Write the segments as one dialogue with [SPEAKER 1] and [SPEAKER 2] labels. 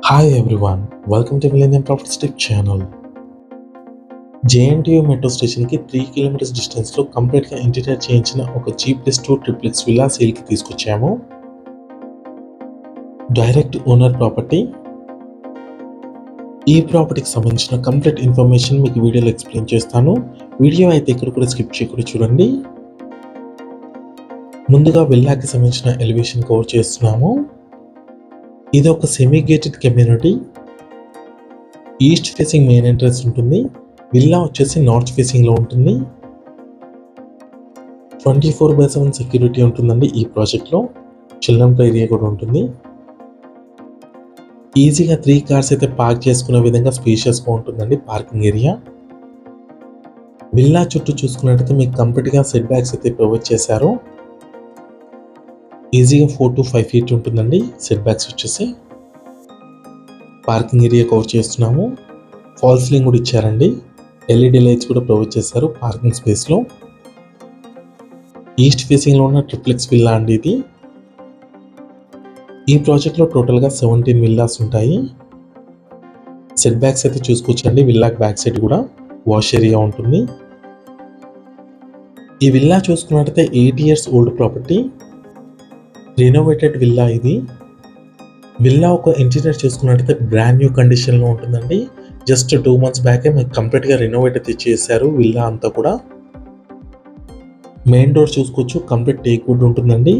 [SPEAKER 1] Hi everyone, welcome to Millennium Properties Tip channel. JNTU metro స్టేషన్కి 3 kilometres డిస్టెన్స్లో కంప్లీట్గా interior చేయించిన ఒక G+2 ట్రిప్లెక్స్ విల్లా సేల్కి తీసుకొచ్చాము. Direct owner property. ఈ ప్రాపర్టీకి సంబంధించిన కంప్లీట్ ఇన్ఫర్మేషన్ మీకు వీడియోలో ఎక్స్ప్లెయిన్ చేస్తాను. వీడియో అయితే ఇక్కడ కూడా స్కిప్ చేయకుండా చూడండి. ముందుగా విల్లాకి సంబంధించిన ఎలివేషన్ కవర్ చేస్తున్నాము. ఇది ఒక semi gated community. East facing main entrance ఉంటుంది. విల్లా వచ్చేసి నార్త్ ఫేసింగ్లో ఉంటుంది. 24/7 సెక్యూరిటీ ఉంటుందండి ఈ ప్రాజెక్ట్లో. చిల్డ్రన్ ప్లే ఏరియా కూడా ఉంటుంది. ఈజీగా 3 కార్స్ అయితే పార్క్ చేసుకునే విధంగా స్పేషియస్గా ఉంటుందండి పార్కింగ్ ఏరియా. విల్లా చుట్టూ చూసుకున్నట్టయితే మీకు కంప్లీట్గా సెట్ బ్యాక్స్ అయితే ప్రొవైడ్ చేశారు. ఈజీగా 4 to 5 feet ఉంటుందండి సెట్ బ్యాక్స్ వచ్చేసి. పార్కింగ్ ఏరియా కవర్ చేస్తున్నాము. ఫాల్ సీలింగ్ కూడా ఇచ్చారండి. LED లైట్స్ కూడా ప్రొవైడ్ చేశారు పార్కింగ్ స్పేస్లో. ఈస్ట్ ఫేసింగ్లో ఉన్న ట్రిప్లెక్స్ విల్లా అండి ఇది. ఈ ప్రాజెక్ట్లో టోటల్గా 17 విల్లాస్ ఉంటాయి. సెట్ బ్యాక్స్ అయితే చూసుకోవచ్చండి. విల్లాకి బ్యాక్ సైడ్ కూడా వాష్ ఏరియా ఉంటుంది. ఈ విల్లా చూసుకున్నట్టయితే 8 years old property. Renovated villa ఇది. విల్లా ఒక ఇంటీరియర్ చూసుకున్నట్టయితే బ్రాండ్ న్యూ కండిషన్లో ఉంటుందండి. జస్ట్ 2 months బ్యాకే మీకు కంప్లీట్గా రినోవేట్ అయితే చేశారు విల్లా అంతా కూడా. మెయిన్ డోర్ చూసుకోవచ్చు, కంప్లీట్ టేక్ వుడ్ ఉంటుందండి.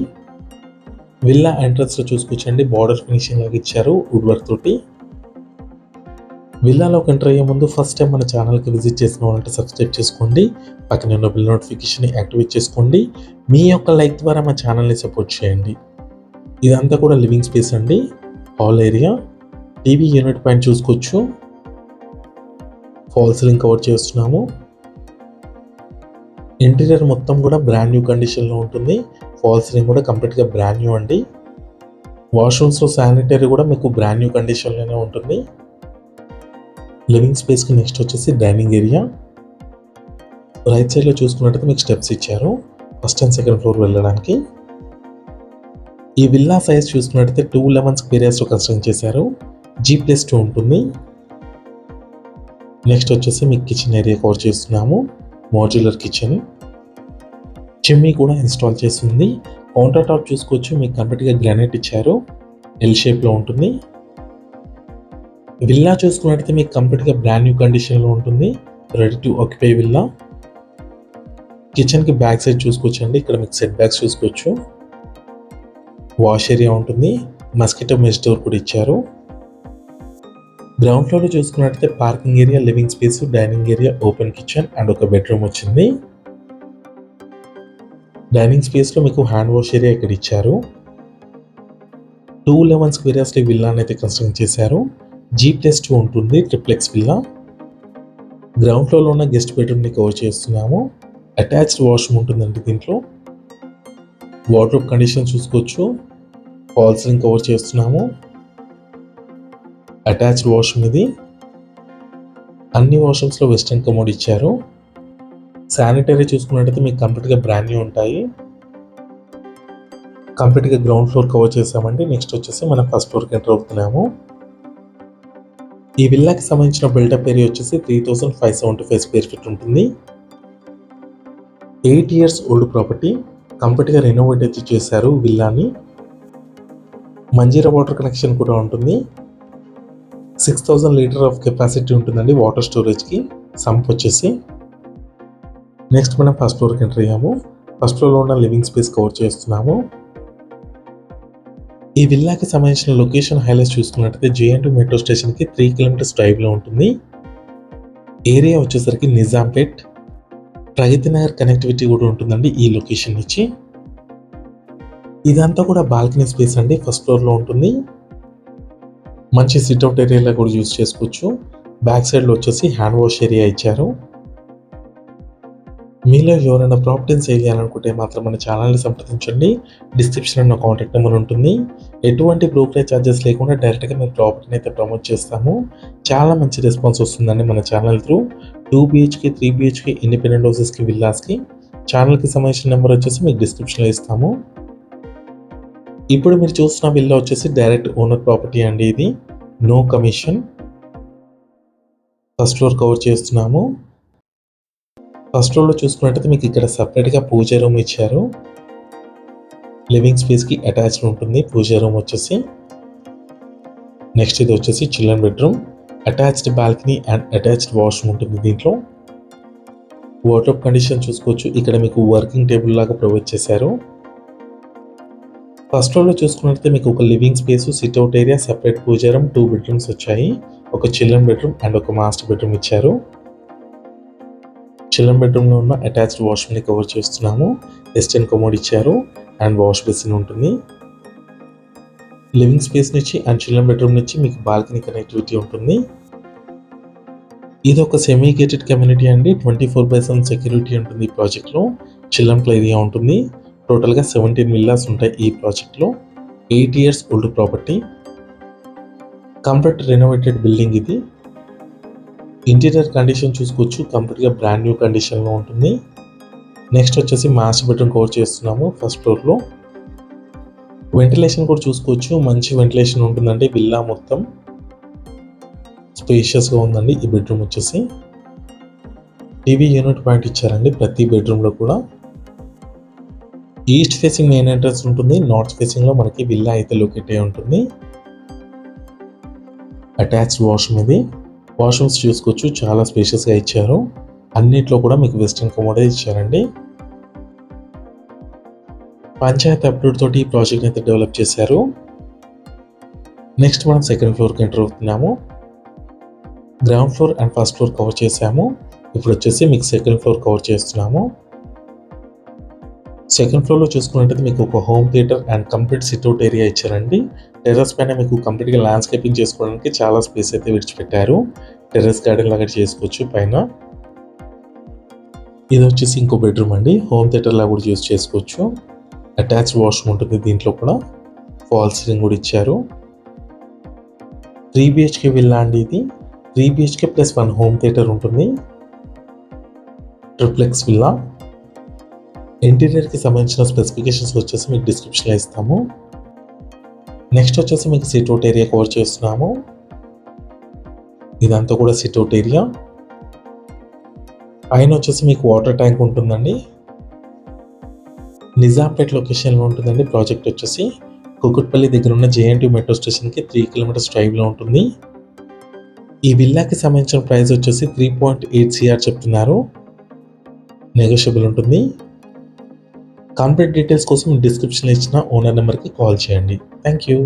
[SPEAKER 1] విల్లా ఎంట్రన్స్లో చూసుకోవచ్చండి, బార్డర్ ఫినిషింగ్ లాగా ఇచ్చారు వుడ్ వర్క్ తోటి. విల్లాలోకి ఎంటర్ అయ్యే ముందు ఫస్ట్ టైం మన ఛానల్కి విజిట్ చేసిన వాళ్ళంటే సబ్స్క్రైబ్ చేసుకోండి. పక్కన ఉన్న బిల్ నోటిఫికేషన్ యాక్టివేట్ చేసుకోండి. మీ యొక్క లైక్ ద్వారా మా ఛానల్ని సపోర్ట్ చేయండి. ఇదంతా కూడా లివింగ్ స్పేస్ అండి. హాల్ ఏరియా, టీవీ యూనిట్ పైన చూసుకోవచ్చు. ఫాల్ సీలింగ్ కవర్ చేస్తున్నాము. ఇంటీరియర్ మొత్తం కూడా బ్రాండ్ న్యూ కండిషన్లో ఉంటుంది. ఫాల్ సీలింగ్ కూడా కంప్లీట్గా బ్రాండ్ న్యూ అండి. వాష్రూమ్స్లో శానిటరీ కూడా మీకు బ్రాండ్ న్యూ కండిషన్లోనే ఉంటుంది. లివింగ్ స్పేస్కి నెక్స్ట్ వచ్చేసి డైనింగ్ ఏరియా. రైట్ సైడ్లో చూసుకున్నట్టయితే మీకు స్టెప్స్ ఇచ్చారు ఫస్ట్ అండ్ సెకండ్ ఫ్లోర్ వెళ్ళడానికి. ఈ విల్లా సైజ్ చూసుకున్నట్టయితే 211 square yards కన్స్ట్రక్ట్ చేశారు. G+2 ఉంటుంది. నెక్స్ట్ వచ్చేసి మీకు కిచెన్ ఏరియా కవర్ చేస్తున్నాము. మోడ్యులర్ కిచెన్, చిమ్నీ కూడా ఇన్స్టాల్ చేస్తుంది. కౌంటర్ టాప్ చూసుకోవచ్చు, మీకు కంప్లీట్గా గ్రానైట్ ఇచ్చారు. ఎల్ షేప్లో ఉంటుంది. విల్లా చూసుకున్నట్టయితే మీకు కంప్లీట్గా బ్రాండ్ న్యూ కండిషన్లో ఉంటుంది. Ready to occupy villa. కిచెన్కి బ్యాక్ సైడ్ చూసుకోవచ్చండి. ఇక్కడ మీకు సెట్ బ్యాక్స్ చూసుకోవచ్చు. వాష్ ఏరియా ఉంటుంది. మస్కిటో మెష్ డోర్ కూడా ఇచ్చారు. గ్రౌండ్ ఫ్లోర్లో చూసుకున్నట్టయితే parking area, living space, dining area, open kitchen and ఒక బెడ్రూమ్ వచ్చింది. డైనింగ్ స్పేస్లో మీకు హ్యాండ్ వాష్ ఏరియా ఇక్కడ ఇచ్చారు. 211 square yards విల్లాని అయితే కన్స్ట్రక్ట్ చేశారు. G+2 ఉంటుంది ట్రిప్లెక్స్ విల్లా. గ్రౌండ్ ఫ్లోర్లో ఉన్న గెస్ట్ బెడ్రూమ్ని కవర్ చేస్తున్నాము. అటాచ్డ్ వాష్రూమ్ ఉంటుందండి దీంట్లో. వార్డ్రోబ్ కండిషన్ చూసుకోవచ్చు. ఫాల్ సీలింగ్ కవర్ చేస్తున్నాము. అటాచ్డ్ వాష్రూమ్ ఇది. అన్ని వాష్రూమ్స్లో వెస్టర్న్ కమోడ్ ఇచ్చారు. శానిటరీ చూసుకున్నట్టయితే మీకు కంప్లీట్గా బ్రాండ్ న్యూ ఉంటాయి. కంప్లీట్గా గ్రౌండ్ ఫ్లోర్ కవర్ చేసామండి. నెక్స్ట్ వచ్చేసి మనం ఫస్ట్ ఫ్లోర్కి ఎంటర్ అవుతున్నాము. ఈ విల్లాకి సంబంధించిన బిల్డప్ ఏరియా వచ్చేసి 3575 square feet ఉంటుంది. 8 years ఓల్డ్ ప్రాపర్టీ. కంప్లీట్గా రెనోవేట్ అయితే చేశారు విల్లాని. మంజీరా వాటర్ కనెక్షన్ కూడా ఉంటుంది. 6000 లీటర్ ఆఫ్ కెపాసిటీ ఉంటుందండి వాటర్ స్టోరేజ్కి. సంప్ వచ్చేసి. నెక్స్ట్ మనం ఫస్ట్ ఫ్లోర్కి ఎంటర్ అయ్యాము. ఫస్ట్ ఫ్లోర్లో ఉన్న లివింగ్ స్పేస్ కవర్ చేస్తున్నాము. ఈ విల్లాకి సంబంధించిన లొకేషన్ హైలైట్స్ చూసుకున్నట్టయితే JNTU మెట్రో స్టేషన్కి 3 kilometers డ్రైవ్లో ఉంటుంది. ఏరియా వచ్చేసరికి నిజాంపేట్, ప్రగతి నగర్ కనెక్టివిటీ కూడా ఉంటుందండి ఈ లొకేషన్ నుంచి. ఇదంతా కూడా బాల్కనీ స్పేస్ అండి. ఫస్ట్ ఫ్లోర్లో ఉంటుంది. మంచి సిట్అవుట్ ఏరియాలో కూడా యూజ్ చేసుకోవచ్చు. బ్యాక్ సైడ్లో వచ్చేసి హ్యాండ్ వాష్ ఏరియా ఇచ్చారు. మీలో ఎవరైనా ప్రాపర్టీని సేల్ చేయాలనుకుంటే మాత్రం మన ఛానల్ని సంప్రదించండి. డిస్క్రిప్షన్లో కాంటాక్ట్ నెంబర్ ఉంటుంది. ఎటువంటి బ్రోకరేజ్ ఛార్జెస్ లేకుండా డైరెక్ట్గా మేము ప్రాపర్టీని అయితే ప్రమోట్ చేస్తాము. చాలా మంచి రెస్పాన్స్ వస్తుందండి మన channel through. 2 BHK 3 BHK independent హౌసెస్కి, విల్లాస్కి. ఛానల్కి సంబంధించిన నెంబర్ వచ్చేసి మీకు డిస్క్రిప్షన్లో ఇస్తాము. ఇప్పుడు మీరు చూస్తున్న విల్లా వచ్చేసి డైరెక్ట్ ఓనర్ ప్రాపర్టీ అండి ఇది. No commission. First floor cover చేస్తున్నాము. ఫస్ట్ ఫ్లోర్లో చూసుకున్నట్టయితే మీకు ఇక్కడ సపరేట్గా పూజ రూమ్ ఇచ్చారు. లివింగ్ స్పేస్కి అటాచ్డ్ ఉంటుంది పూజ రూమ్ వచ్చేసి. నెక్స్ట్ ఇది వచ్చేసి children bedroom. Attached balcony and attached washroom ఉంటుంది దీంట్లో. వార్డ్రోబ్ కండిషన్ చూసుకోవచ్చు. ఇక్కడ మీకు వర్కింగ్ టేబుల్ లాగా ప్రొవైడ్ చేశారు. ఫస్ట్ ఫ్లోర్లో చూసుకున్నట్లయితే మీకు ఒక living space, sit out area, separate puja room, 2 bedrooms వచ్చాయి. ఒక చిల్డ్రన్ బెడ్రూమ్ అండ్ ఒక మాస్టర్ బెడ్రూమ్ ఇచ్చారు. చిల్డ్రన్ బెడ్రూమ్లో ఉన్న అటాచ్డ్ వాష్రూమ్ని కవర్ చేస్తున్నాము. వెస్టర్న్ కమోడ్ ఇచ్చారు అండ్ వాష్ బేసిన్ ఉంటుంది. లివింగ్ స్పేస్ నుంచి అండ్ చిల్డ్రన్ బెడ్రూమ్ నుంచి మీకు బాల్కనీ కనెక్టివిటీ ఉంటుంది. ఇది ఒక సెమీ గేటెడ్ కమ్యూనిటీ అండి. 24/7 సెక్యూరిటీ ఉంటుంది ఈ ప్రాజెక్ట్లో. చిల్డ్రన్ ప్లే ఏరియా ఉంటుంది. టోటల్గా 17 విల్లాస్ ఉంటాయి ఈ ప్రాజెక్ట్లో. 8 years old property. Complete renovated building ఇది. ఇంటీరియర్ కండిషన్ చూసుకోవచ్చు. కంప్లీట్గా బ్రాండ్ న్యూ కండిషన్లో ఉంటుంది. నెక్స్ట్ వచ్చేసి మాస్టర్ బెడ్రూమ్ కవర్ చేస్తున్నాము ఫస్ట్ ఫ్లోర్లో. వెంటిలేషన్ కూడా చూసుకోవచ్చు. మంచి వెంటిలేషన్ ఉంటుందండి విల్లా మొత్తం. స్పేషియస్గా ఉందండి ఈ బెడ్రూమ్ వచ్చేసి. టీవీ యూనిట్ పాయింట్ ఇచ్చారండి ప్రతి బెడ్రూమ్లో కూడా. ఈస్ట్ ఫేసింగ్ మెయిన్ ఎంట్రన్స్ ఉంటుంది. నార్త్ ఫేసింగ్లో మనకి విల్లా అయితే లొకేట్ అయి ఉంటుంది. అటాచ్డ్ వాష్రూమ్ ఇది. వాష్రూమ్స్ చూసుకోవచ్చు. చాలా స్పేషియస్గా ఇచ్చారు. అన్నిట్లో కూడా మీకు వెస్టర్న్ కమోడే ఇచ్చారండి. పంచాయత్ అప్రూవ్ తోటి ఈ ప్రాజెక్ట్ అయితే డెవలప్ చేశారు. నెక్స్ట్ మనం సెకండ్ ఫ్లోర్కి ఎంటర్ అవుతున్నాము. Ground floor and first floor cover చేసాము. ఇప్పుడు వచ్చేసి మీకు సెకండ్ ఫ్లోర్ కవర్ చేస్తున్నాము. సెకండ్ ఫ్లోర్లో చూసుకున్నట్టయితే మీకు ఒక home theatre and complete sit-out area ఇచ్చారండి. టెర్రస్ పైన మీకు కంప్లీట్గా ల్యాండ్స్కేపింగ్ చేసుకోవడానికి చాలా స్పేస్ అయితే విడిచిపెట్టారు. టెర్రస్ గార్డెన్ లాగా చేసుకోవచ్చు పైన. ఇది వచ్చేసి ఇంకో బెడ్రూమ్ అండి. హోమ్ థియేటర్ లాగా కూడా యూజ్ చేసుకోవచ్చు. అటాచ్డ్ వాష్రూమ్ ఉంటుంది దీంట్లో కూడా. ఫాల్ సీలింగ్ కూడా ఇచ్చారు. 3 BHK విల్లా అండి ఇది. 3 BHK + 1 హోమ్ థియేటర్ ఉంటుంది. Triplex villa. ఇంటీరియర్కి సంబంధించిన స్పెసిఫికేషన్స్ వచ్చేసి మీకు డిస్క్రిప్షన్లో ఇస్తాము. నెక్స్ట్ వచ్చేసి మీకు సిట్అవుట్ ఏరియా కవర్ చేస్తున్నాము. ఇదంతా కూడా సిట్అవుట్ ఏరియా. పైన వచ్చేసి మీకు వాటర్ ట్యాంక్ ఉంటుందండి. నిజాంపేట్ లొకేషన్లో ఉంటుందండి ప్రాజెక్ట్ వచ్చేసి. కుకుట్పల్లి దగ్గర ఉన్న JNT మెట్రో స్టేషన్కి 3 kilometers డ్రైవ్లో ఉంటుంది. ఈ విల్లాకి సంబంధించిన ప్రైస్ వచ్చేసి 3.8 CR చెప్తున్నారు. నెగోషియబుల్ ఉంటుంది. కంప్లీట్ డీటెయిల్స్ కోసం డిస్క్రిప్షన్లో ఇచ్చిన ఓనర్ నెంబర్కి కాల్ చేయండి. Thank you.